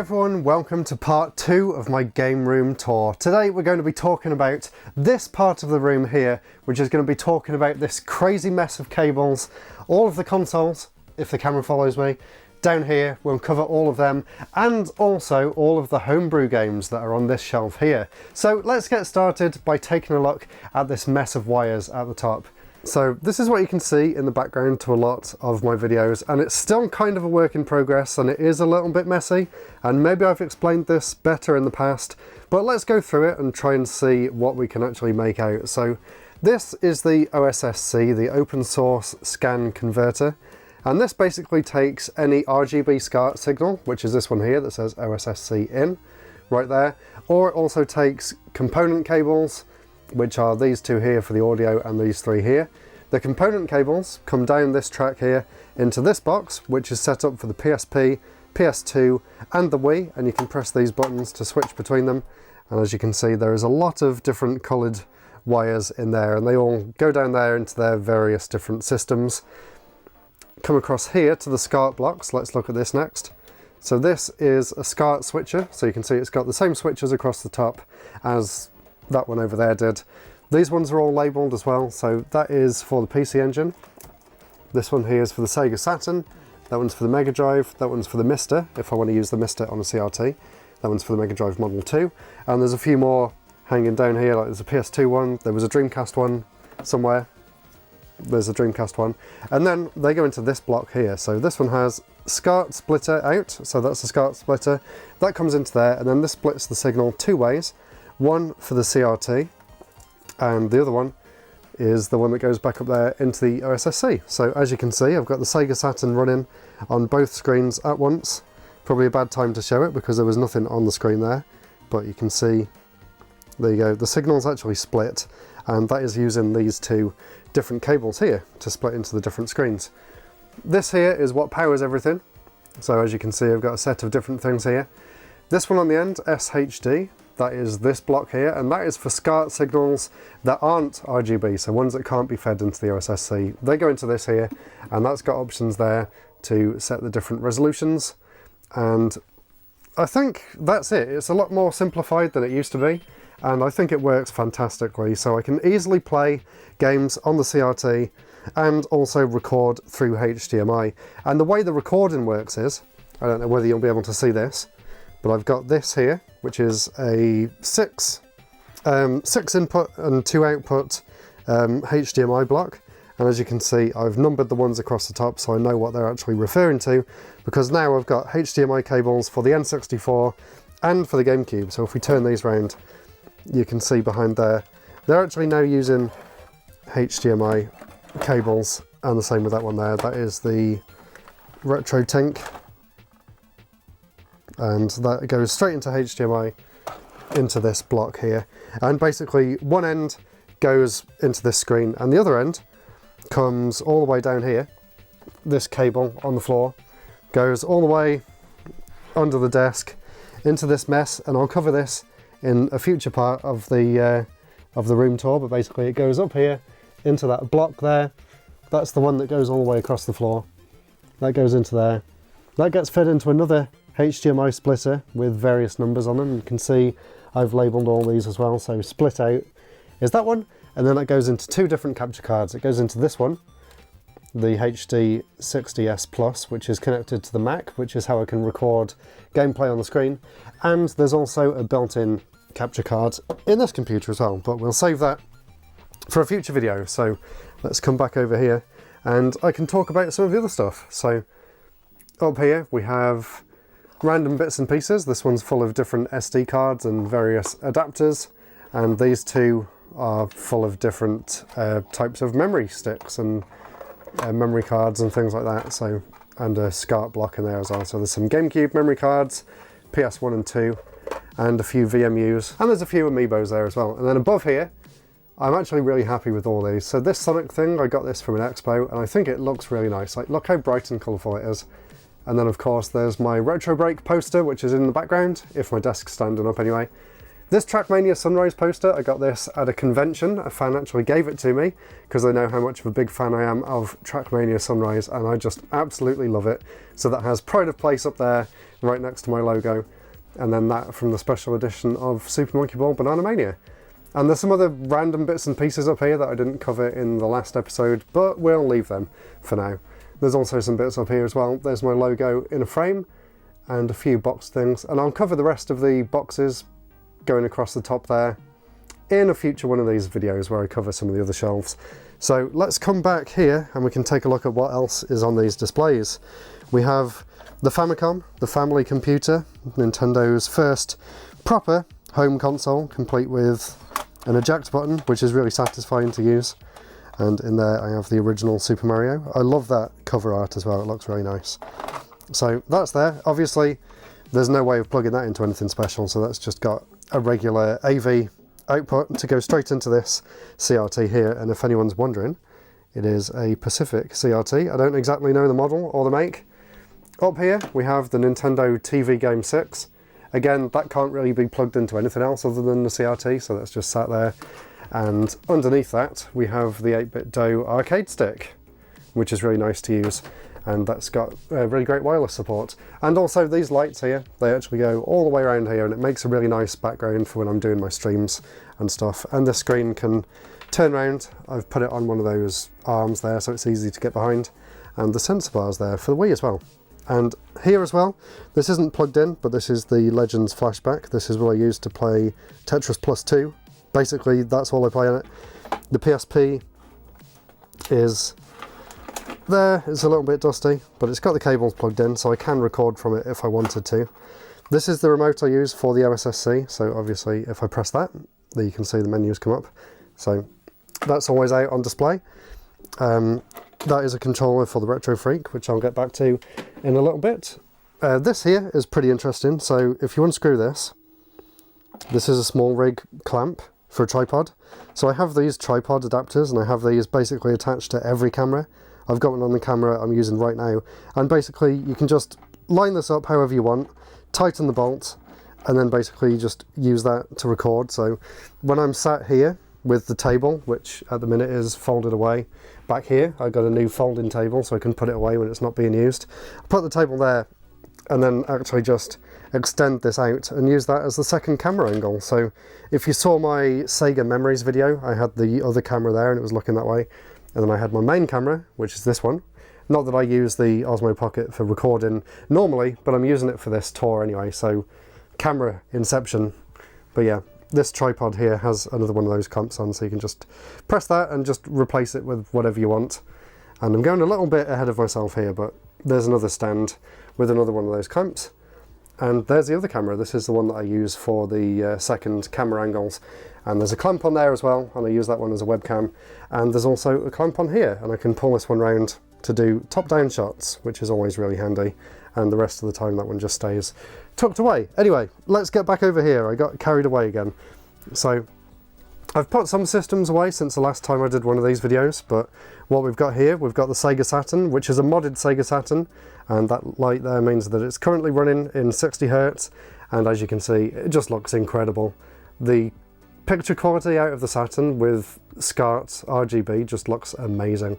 everyone, welcome to part 2 of my game room tour. Today we're going to be talking about this part of the room here, which is going to be talking about this crazy mess of cables, all of the consoles, if the camera follows me. Down here we'll cover all of them, and also all of the homebrew games that are on this shelf here. So let's get started by taking a look at this mess of wires at the top. So this is what you can see in the background to a lot of my videos, and it's still kind of a work in progress and it is a little bit messy, and maybe I've explained this better in the past, but let's go through it and try and see what we can actually make out. So this is the OSSC, the open source scan converter, and this basically takes any RGB SCART signal, which is this one here that says OSSC in, right there, or it also takes component cables, which are these two here for the audio and these three here. The component cables come down this track here into this box, which is set up for the PSP, PS2 and the Wii, and you can press these buttons to switch between them. And as you can see, there is a lot of different coloured wires in there, and they all go down there into their various different systems. Come across here to the SCART blocks. Let's look at this next. So this is a SCART switcher, so you can see it's got the same switches across the top as that one over there did. These ones are all labelled as well, so that is for the PC Engine. This one here is for the Sega Saturn, that one's for the Mega Drive, that one's for the Mister, if I want to use the Mister on a CRT, that one's for the Mega Drive Model 2, and there's a few more hanging down here, like there's a PS2 one, there was a Dreamcast one somewhere, there's a Dreamcast one, and then they go into this block here. So this one has SCART splitter out, so that's the SCART splitter, that comes into there, and then this splits the signal two ways. One for the CRT, and the other one is the one that goes back up there into the OSSC. So as you can see, I've got the Sega Saturn running on both screens at once. Probably a bad time to show it because there was nothing on the screen there, but you can see, there you go, the signal's actually split, and that is using these two different cables here to split into the different screens. This here is what powers everything. So as you can see, I've got a set of different things here. This one on the end, SHD, that is this block here, and that is for SCART signals that aren't RGB, so ones that can't be fed into the OSSC. They go into this here, and that's got options there to set the different resolutions, and I think that's it. It's a lot more simplified than it used to be, and I think it works fantastically, so I can easily play games on the CRT and also record through HDMI. And the way the recording works is, I don't know whether you'll be able to see this, but I've got this here, which is a 6 input and 2 output HDMI block. And as you can see, I've numbered the ones across the top so I know what they're actually referring to, because now I've got HDMI cables for the N64 and for the GameCube. So if we turn these round, you can see behind there, they're actually now using HDMI cables, and the same with that one there. That is the RetroBreak, and that goes straight into HDMI into this block here. And basically one end goes into this screen and the other end comes all the way down here. This cable on the floor goes all the way under the desk into this mess, and I'll cover this in a future part of the room tour, but basically it goes up here into that block there. That's the one that goes all the way across the floor. That goes into there. That gets fed into another HDMI splitter with various numbers on them. You can see I've labelled all these as well. So split out is that one, and then that goes into two different capture cards. It goes into this one, the HD60S Plus, which is connected to the Mac, which is how I can record gameplay on the screen. And there's also a built-in capture card in this computer as well, but we'll save that for a future video. So let's come back over here and I can talk about some of the other stuff. So up here we have random bits and pieces. This one's full of different SD cards and various adapters, and these two are full of different types of memory sticks and memory cards and things like that. So, and a SCART block in there as well. So there's some GameCube memory cards, PS1 and 2, and a few VMUs, and there's a few Amiibos there as well. And then above here, I'm actually really happy with all these. So this Sonic thing, I got this from an expo, and I think it looks really nice. Like, look how bright and colourful it is. And then of course there's my RetroBreak poster, which is in the background, if my desk's standing up anyway. This Trackmania Sunrise poster, I got this at a convention. A fan actually gave it to me because they know how much of a big fan I am of Trackmania Sunrise, and I just absolutely love it. So that has Pride of Place up there right next to my logo, and then that from the special edition of Super Monkey Ball Banana Mania. And there's some other random bits and pieces up here that I didn't cover in the last episode, but we'll leave them for now. There's also some bits up here as well. There's my logo in a frame and a few box things, and I'll cover the rest of the boxes going across the top there in a future one of these videos where I cover some of the other shelves. So let's come back here and we can take a look at what else is on these displays. We have the Famicom, the family computer, Nintendo's first proper home console, complete with an eject button, which is really satisfying to use. And in there I have the original Super Mario. I love that cover art as well, it looks really nice. So that's there. Obviously there's no way of plugging that into anything special, so that's just got a regular AV output to go straight into this CRT here. And if anyone's wondering, it is a Pacific CRT. I don't exactly know the model or the make. Up here we have the Nintendo TV Game 6. Again, that can't really be plugged into anything else other than the CRT, so that's just sat there. And underneath that we have the 8-bit DOE arcade stick, which is really nice to use. And that's got really great wireless support. And also these lights here, they actually go all the way around here, and it makes a really nice background for when I'm doing my streams and stuff. And the screen can turn around. I've put it on one of those arms there so it's easy to get behind. And the sensor bar's there for the Wii as well. And here as well, this isn't plugged in, but this is the Legends flashback. This is what I use to play Tetris Plus 2. Basically, that's all I play on it. The PSP is there. It's a little bit dusty, but it's got the cables plugged in, so I can record from it if I wanted to. This is the remote I use for the OSSC, so obviously if I press that, there you can see the menus come up. So that's always out on display. That is a controller for the RetroBreak, which I'll get back to in a little bit. This here is pretty interesting. So if you unscrew this, this is a small rig clamp for a tripod. So I have these tripod adapters, and I have these basically attached to every camera. I've got one on the camera I'm using right now, and basically you can just line this up however you want, tighten the bolt, and then basically just use that to record. So when I'm sat here with the table, which at the minute is folded away, back here I've got a new folding table so I can put it away when it's not being used. I put the table there and then actually just extend this out and use that as the second camera angle. So if you saw my Sega Memories video, I had the other camera there and it was looking that way, and then I had my main camera, which is this one. Not that I use the Osmo Pocket for recording normally, but I'm using it for this tour anyway, so camera inception. But yeah, this tripod here has another one of those clamps on, so you can just press that and just replace it with whatever you want. And I'm going a little bit ahead of myself here, but there's another stand with another one of those clamps. And there's the other camera. This is the one that I use for the second camera angles. And there's a clamp on there as well, and I use that one as a webcam. And there's also a clamp on here, and I can pull this one round to do top-down shots, which is always really handy. And the rest of the time that one just stays tucked away. Anyway, let's get back over here. I got carried away again. So I've put some systems away since the last time I did one of these videos, but what we've got here, we've got the Sega Saturn, which is a modded Sega Saturn, and that light there means that it's currently running in 60 Hz, and as you can see, it just looks incredible. The picture quality out of the Saturn with SCART RGB just looks amazing,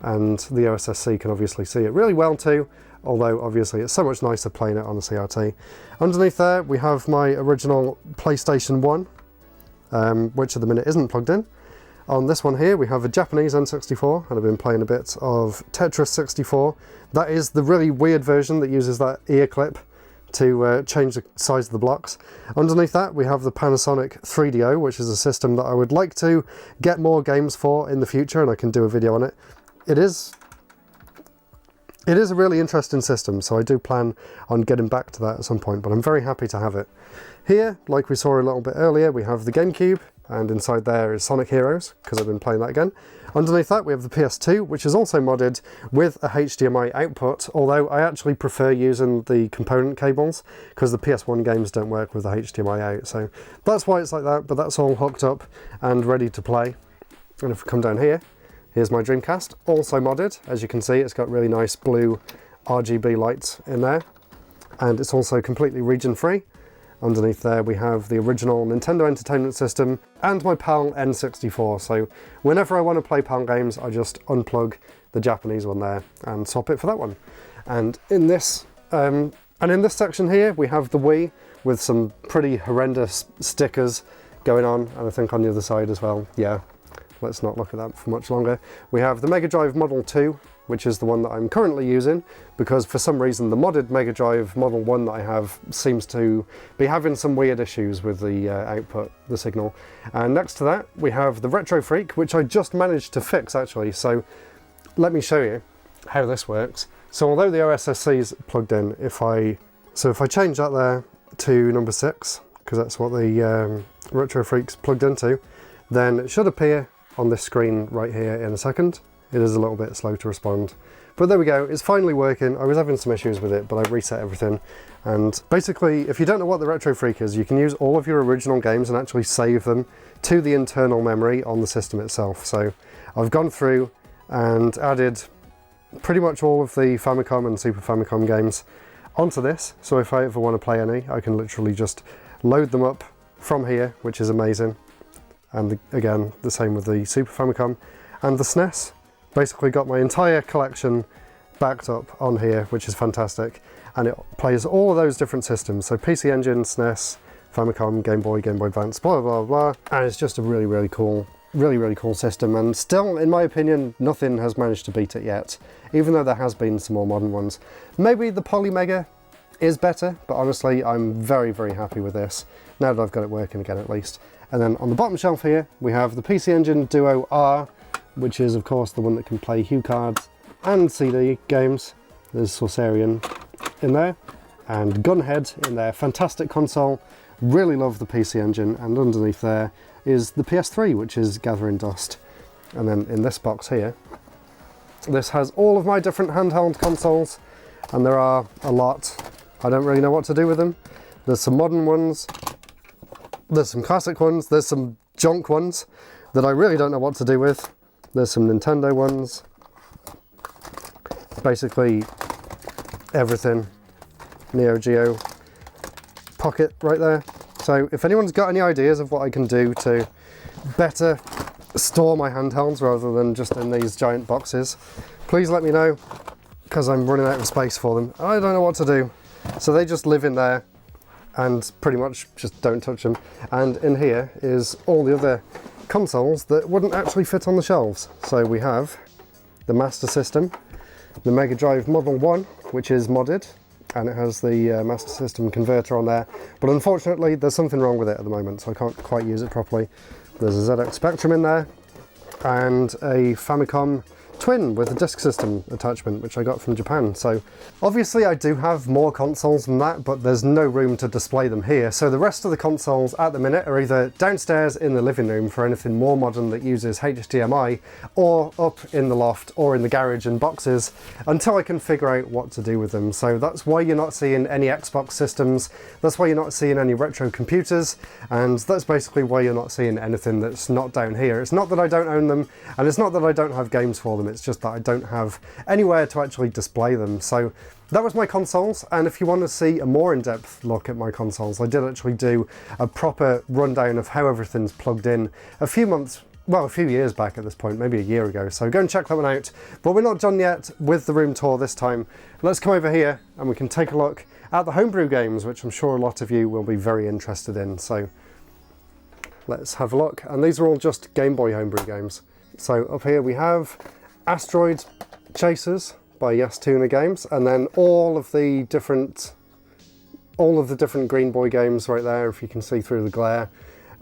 and the OSSC can obviously see it really well too, although obviously it's so much nicer playing it on a CRT. Underneath there we have my original PlayStation 1, which at the minute isn't plugged in. On this one here we have a Japanese N64, and I've been playing a bit of Tetris 64. That is the really weird version that uses that ear clip to change the size of the blocks. Underneath that we have the Panasonic 3DO, which is a system that I would like to get more games for in the future, and I can do a video on it. It is a really interesting system, so I do plan on getting back to that at some point, but I'm very happy to have it. Here, like we saw a little bit earlier, we have the GameCube, and inside there is Sonic Heroes, because I've been playing that again. Underneath that we have the PS2, which is also modded with a HDMI output, although I actually prefer using the component cables, because the PS1 games don't work with the HDMI out, so that's why it's like that, but that's all hooked up and ready to play. And if we come down here, here's my Dreamcast, also modded. As you can see, it's got really nice blue RGB lights in there, and it's also completely region free. Underneath there we have the original Nintendo Entertainment System and my PAL N64, so whenever I want to play PAL games I just unplug the Japanese one there and swap it for that one. And in this section here we have the Wii with some pretty horrendous stickers going on, and I think on the other side as well. Yeah, let's not look at that for much longer. We have the Mega Drive Model 2, which is the one that I'm currently using, because for some reason the modded Mega Drive Model 1 that I have seems to be having some weird issues with the output, the signal. And next to that we have the RetroBreak, which I just managed to fix actually, so let me show you how this works. So although the OSSC is plugged in, if I change that there to number 6, because that's what the RetroBreak's plugged into, then it should appear on this screen right here in a second. It is a little bit slow to respond, but there we go, it's finally working. I was having some issues with it, but I reset everything. And basically, if you don't know what the RetroBreak is, you can use all of your original games and actually save them to the internal memory on the system itself. So I've gone through and added pretty much all of the Famicom and Super Famicom games onto this, so if I ever want to play any, I can literally just load them up from here, which is amazing. And again, the same with the Super Famicom and the SNES. Basically got my entire collection backed up on here, which is fantastic, and it plays all of those different systems, so PC Engine, SNES, Famicom, Game Boy, Game Boy Advance, blah blah blah, and it's just a really cool system, and still, in my opinion, nothing has managed to beat it yet, even though there has been some more modern ones. Maybe the Polymega is better, but honestly I'm very happy with this, now that I've got it working again at least. And then on the bottom shelf here we have the PC Engine Duo R, which is of course the one that can play HuCards and CD games. There's Sorcerian in there, and Gunhead in there. Fantastic console, really love the PC Engine, and underneath there is the PS3, which is Gathering Dust. And then in this box here, this has all of my different handheld consoles, and there are a lot. I don't really know what to do with them. There's some modern ones, there's some classic ones, there's some junk ones that I really don't know what to do with. There's some Nintendo ones, basically everything. Neo Geo Pocket right there. So if anyone's got any ideas of what I can do to better store my handhelds rather than just in these giant boxes, please let me know, because I'm running out of space for them. I don't know what to do. So they just live in there and pretty much just don't touch them. And in here is all the other consoles that wouldn't actually fit on the shelves. So we have the Master System, the Mega Drive Model 1, which is modded, and it has the Master System converter on there, but unfortunately there's something wrong with it at the moment, so I can't quite use it properly. There's a ZX Spectrum in there, and a Famicom Twin with a disk system attachment, which I got from Japan. So obviously I do have more consoles than that, but there's no room to display them here. So the rest of the consoles at the minute are either downstairs in the living room for anything more modern that uses HDMI, or up in the loft or in the garage in boxes, until I can figure out what to do with them. So that's why you're not seeing any Xbox systems, that's why you're not seeing any retro computers, and that's basically why you're not seeing anything that's not down here. It's not that I don't own them, and it's not that I don't have games for them, it's just that I don't have anywhere to actually display them. So that was my consoles, and if you want to see a more in-depth look at my consoles, I did actually do a proper rundown of how everything's plugged in a few years back at this point, maybe a year ago, so go and check that one out. But we're not done yet with the room tour this time. Let's come over here and we can take a look at the Homebrew games, which I'm sure a lot of you will be very interested in. So let's have a look, and these are all just Game Boy Homebrew games. So up here we have Asteroid Chasers by Yes Tuna Games, and then all of the different Green Boy games right there, if you can see through the glare.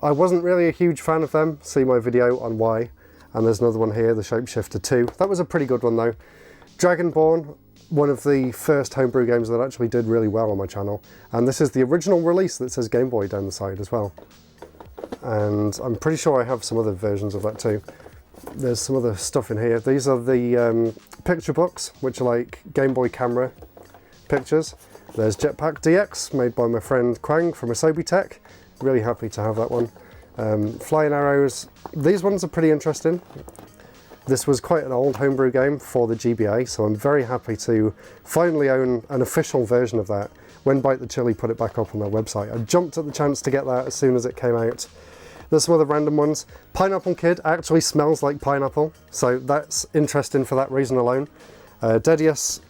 I wasn't really a huge fan of them, see my video on why. And there's another one here, the Shapeshifter 2. That was a pretty good one though. Dragonborn, one of the first homebrew games that actually did really well on my channel. And this is the original release that says Game Boy down the side as well. And I'm pretty sure I have some other versions of that too. There's some other stuff in here. These are the picture books, which are like Game Boy camera pictures. There's Jetpack DX, made by my friend Quang from Asobi Tech. Really happy to have that one. Flying Arrows. These ones are pretty interesting. This was quite an old homebrew game for the GBA, so I'm very happy to finally own an official version of that, when Bite the Chili put it back up on their website. I jumped at the chance to get that as soon as it came out. There's some other random ones. Pineapple Kid actually smells like pineapple, so that's interesting for that reason alone. Dedius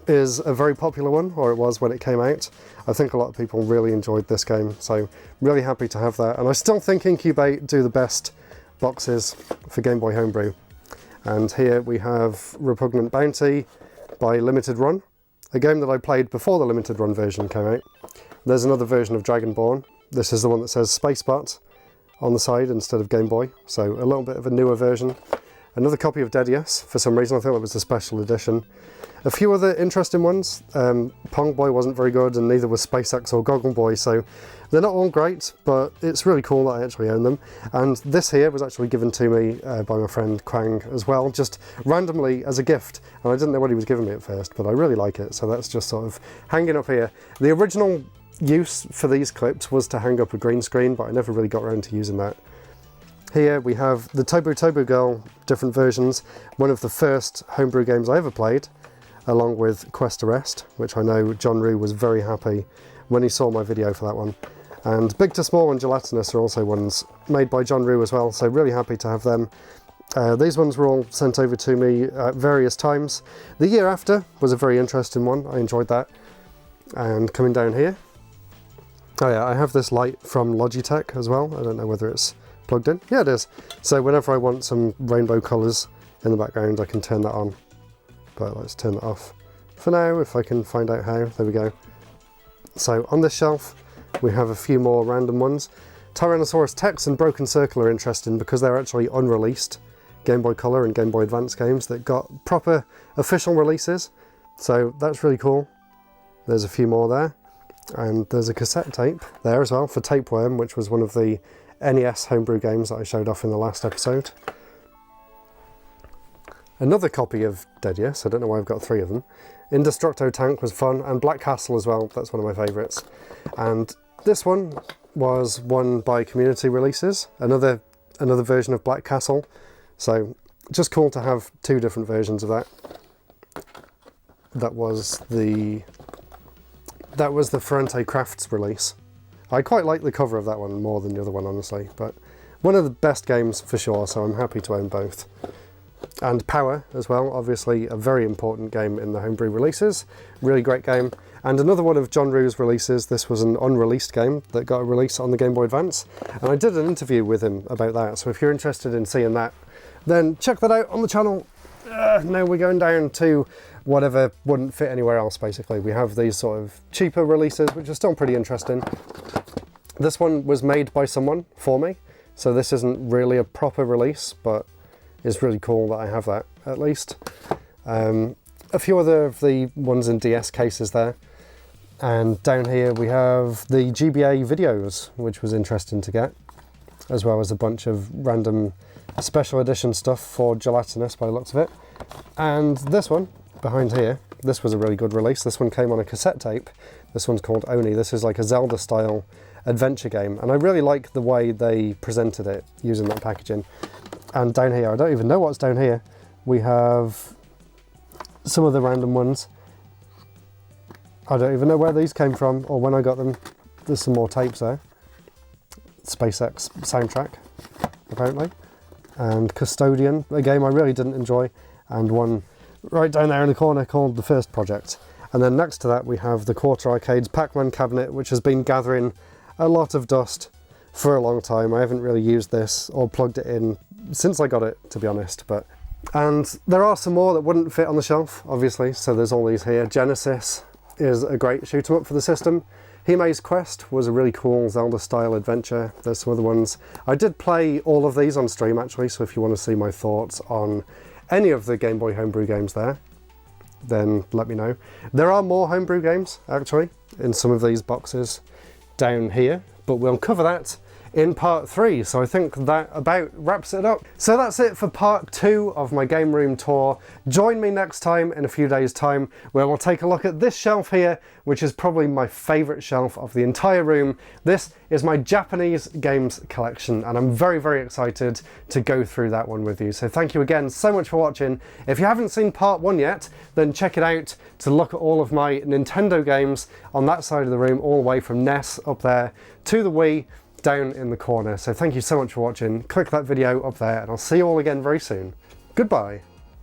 is a very popular one, or it was when it came out. I think a lot of people really enjoyed this game, so really happy to have that. And I still think Incubate do the best boxes for Game Boy Homebrew. And here we have Repugnant Bounty by Limited Run, a game that I played before the Limited Run version came out. There's another version of Dragonborn. This is the one that says Spacebot on the side instead of Game Boy, so a little bit of a newer version. Another copy of Dedius, for some reason I thought it was a special edition. A few other interesting ones. Pong Boy wasn't very good, and neither was SpaceX or Goggle Boy, so they're not all great, but it's really cool that I actually own them. And this here was actually given to me by my friend Kwang as well, just randomly as a gift, and I didn't know what he was giving me at first, but I really like it, so that's just sort of hanging up here. The original use for these clips was to hang up a green screen, but I never really got around to using that. Here we have the Tobu Tobu Girl different versions, one of the first homebrew games I ever played, along with Quest Arrest, which I know John Rue was very happy when he saw my video for that one. And Big to Small and Gelatinous are also ones made by John Rue as well, so really happy to have them. These ones were all sent over to me at various times. The Year After was a very interesting one, I enjoyed that. And coming down here, oh yeah, I have this light from Logitech as well. I don't know whether it's plugged in. Yeah, it is. So whenever I want some rainbow colours in the background, I can turn that on. But let's turn that off for now, if I can find out how. There we go. So on this shelf, we have a few more random ones. Tyrannosaurus Tex and Broken Circle are interesting because they're actually unreleased Game Boy Color and Game Boy Advance games that got proper official releases. So that's really cool. There's a few more there. And there's a cassette tape there as well for Tapeworm, which was one of the NES homebrew games that I showed off in the last episode. Another copy of Dedius, I don't know why I've got 3 of them. Indestructo Tank was fun, and Black Castle as well, that's one of my favourites. And this one was won by community releases, another version of Black Castle. So just cool to have 2 different versions of that. That was the Ferrante Crafts release. I quite like the cover of that one more than the other one, honestly, but one of the best games for sure, so I'm happy to own both. And Power as well, obviously a very important game in the homebrew releases, really great game. And another one of John Rue's releases, this was an unreleased game that got a release on the Game Boy Advance, and I did an interview with him about that, so if you're interested in seeing that, then check that out on the channel. Now we're going down to whatever wouldn't fit anywhere else, basically. We have these sort of cheaper releases, which are still pretty interesting. This one was made by someone for me, so this isn't really a proper release, but it's really cool that I have that, at least. A few other of the ones in DS cases there. And down here we have the GBA videos, which was interesting to get, as well as a bunch of random special edition stuff for Gelatinous by the looks of it. And this one behind here, this was a really good release. This one came on a cassette tape. This one's called Oni. This is like a Zelda style adventure game, and I really like the way they presented it using that packaging. And down here, I don't even know what's down here, we have some of the random ones. I don't even know where these came from or when I got them. There's some more tapes there. SpaceX soundtrack, apparently. And Custodian, a game I really didn't enjoy, and one right down there in the corner called The First Project. And then next to that we have the Quarter Arcades Pac-Man cabinet, which has been gathering a lot of dust for a long time. I haven't really used this or plugged it in since I got it, to be honest. And there are some more that wouldn't fit on the shelf, obviously, so there's all these here. Genesis is a great shoot 'em up for the system. Hime's Quest was a really cool Zelda-style adventure. There's some other ones. I did play all of these on stream, actually, so if you want to see my thoughts on any of the Game Boy Homebrew games there, then let me know. There are more Homebrew games, actually, in some of these boxes down here, but we'll cover that in part 3. So I think that about wraps it up. So that's it for part 2 of my game room tour. Join me next time in a few days' time, where we'll take a look at this shelf here, which is probably my favourite shelf of the entire room. This is my Japanese games collection, and I'm very, very excited to go through that one with you. So thank you again so much for watching. If you haven't seen part 1 yet, then check it out to look at all of my Nintendo games on that side of the room, all the way from NES up there to the Wii down in the corner. So thank you so much for watching. Click that video up there, and I'll see you all again very soon. Goodbye.